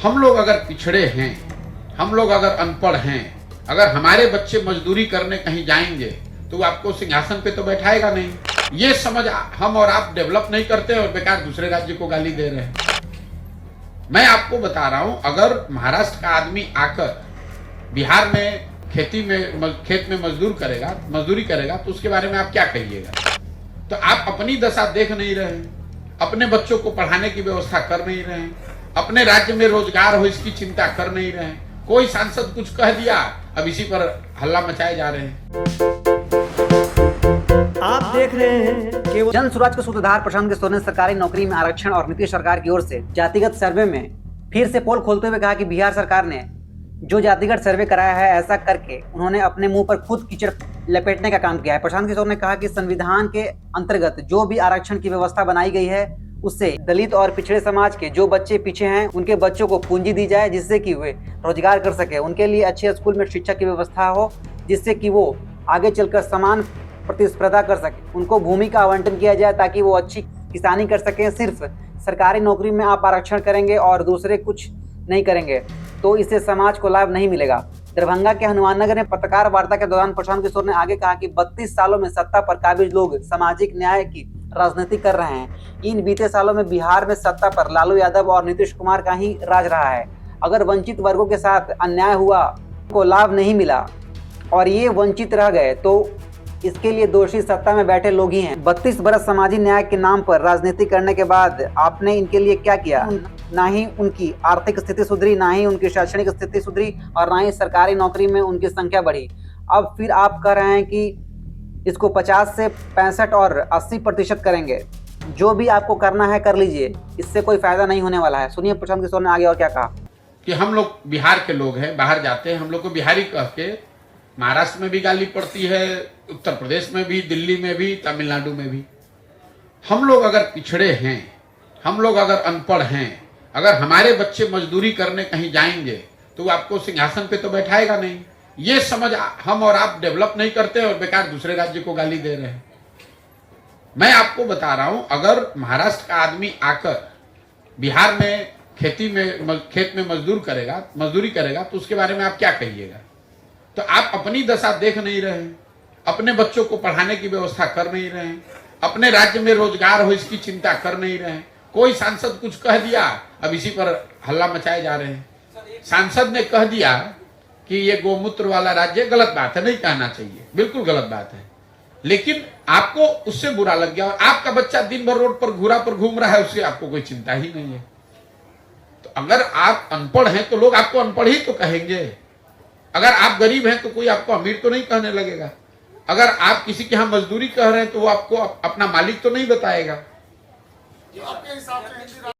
हम लोग अगर पिछड़े हैं, हम लोग अगर अनपढ़ हैं, अगर हमारे बच्चे मजदूरी करने कहीं जाएंगे तो वो आपको सिंहासन पे तो बैठाएगा नहीं। ये समझ हम और आप डेवलप नहीं करते और बेकार दूसरे राज्य को गाली दे रहे हैं। मैं आपको बता रहा हूं, अगर महाराष्ट्र का आदमी आकर बिहार में खेत में मजदूरी करेगा तो उसके बारे में आप क्या कहिएगा? तो आप अपनी दशा देख नहीं रहे, अपने बच्चों को पढ़ाने की व्यवस्था कर नहीं रहे, अपने राज्य में रोजगार हो इसकी चिंता कर नहीं रहे। कोई सांसद कुछ कह दिया, अब इसी पर हल्ला मचाए जा रहे हैं। आप देख रहे हैं कि जन स्वराज के सूत्रधार प्रशांत किशोर ने सरकारी नौकरी में आरक्षण और नीतीश सरकार की ओर से जातिगत सर्वे में फिर से पोल खोलते हुए कहा कि बिहार सरकार ने जो जातिगत सर्वे कराया है, ऐसा करके उन्होंने अपने मुंह पर खुद कीचड़ लपेटने का काम किया है। प्रशांत किशोर ने कहा कि संविधान के अंतर्गत जो भी आरक्षण की व्यवस्था बनाई गई है उससे दलित और पिछड़े समाज के जो बच्चे पीछे हैं उनके बच्चों को पूंजी दी जाए, जिससे कि वे रोजगार कर सके, उनके लिए अच्छे स्कूल में शिक्षा की व्यवस्था हो, जिससे कि वो आगे चलकर समान प्रतिस्पर्धा कर सके, उनको भूमि का आवंटन किया जाए ताकि वो अच्छी किसानी कर सकें। सिर्फ सरकारी नौकरी में आप आरक्षण करेंगे और दूसरे कुछ नहीं करेंगे तो इससे समाज को लाभ नहीं मिलेगा। दरभंगा के हनुमान नगर में पत्रकार वार्ता के दौरान प्रशांत किशोर ने आगे कहा कि 32 सालों में सत्ता पर काबिज लोग सामाजिक न्याय की राजनीति कर रहे हैं। इन बीते सालों में बिहार में सत्ता पर लालू यादव और नीतीश कुमार का ही राज रहा है। अगर वंचित वर्गों के साथ अन्याय हुआ, को लाभ नहीं मिला और ये वंचित रह गए तो इसके लिए दोषी सत्ता में बैठे लोग ही हैं। 32 बरस सामाजिक न्याय के नाम पर राजनीति करने के बाद आपने इनके लिए क्या किया? ना ही उनकी आर्थिक स्थिति सुधरी, ना ही उनकी शैक्षणिक स्थिति सुधरी और ना ही सरकारी नौकरी में उनकी संख्या बढ़ी। अब फिर आप कह रहे हैं कि इसको 50 से 65 और 80% करेंगे। जो भी आपको करना है कर लीजिए, इससे कोई फायदा नहीं होने वाला है। सुनिए प्रशांत किशोर ने आगे और क्या कहा कि हम लोग बिहार के लोग हैं, बाहर जाते हैं, हम लोग को बिहारी कह के महाराष्ट्र में भी गाली पड़ती है, उत्तर प्रदेश में भी, दिल्ली में भी, तमिलनाडु में भी। हम लोग अगर पिछड़े हैं, हम लोग अगर अनपढ़ हैं, अगर हमारे बच्चे मजदूरी करने कहीं जाएंगे तो वो आपको सिंहासन पे तो बैठाएगा नहीं। ये समझ हम और आप डेवलप नहीं करते और बेकार दूसरे राज्य को गाली दे रहे हैं। मैं आपको बता रहा हूं, अगर महाराष्ट्र का आदमी आकर बिहार में खेत में मजदूरी करेगा तो उसके बारे में आप क्या कहिएगा? तो आप अपनी दशा देख नहीं रहे, अपने बच्चों को पढ़ाने की व्यवस्था कर नहीं रहे, अपने राज्य में रोजगार हो इसकी चिंता कर नहीं रहे। कोई सांसद कुछ कह दिया, अब इसी पर हल्ला मचाए जा रहे हैं। सांसद ने कह दिया कि ये गोमूत्र वाला राज्य, गलत बात है, नहीं कहना चाहिए, बिल्कुल गलत बात है, लेकिन आपको उससे बुरा लग गया और आपका बच्चा दिन भर रोड पर घूरा पर घूम रहा है, उससे आपको कोई चिंता ही नहीं है। तो अगर आप अनपढ़ हैं तो लोग आपको अनपढ़ ही तो कहेंगे। अगर आप गरीब हैं तो कोई आपको अमीर तो नहीं कहने लगेगा। अगर आप किसी के यहाँ मजदूरी कह रहे हैं तो वो आपको अपना मालिक तो नहीं बताएगा। आपके हिसाब से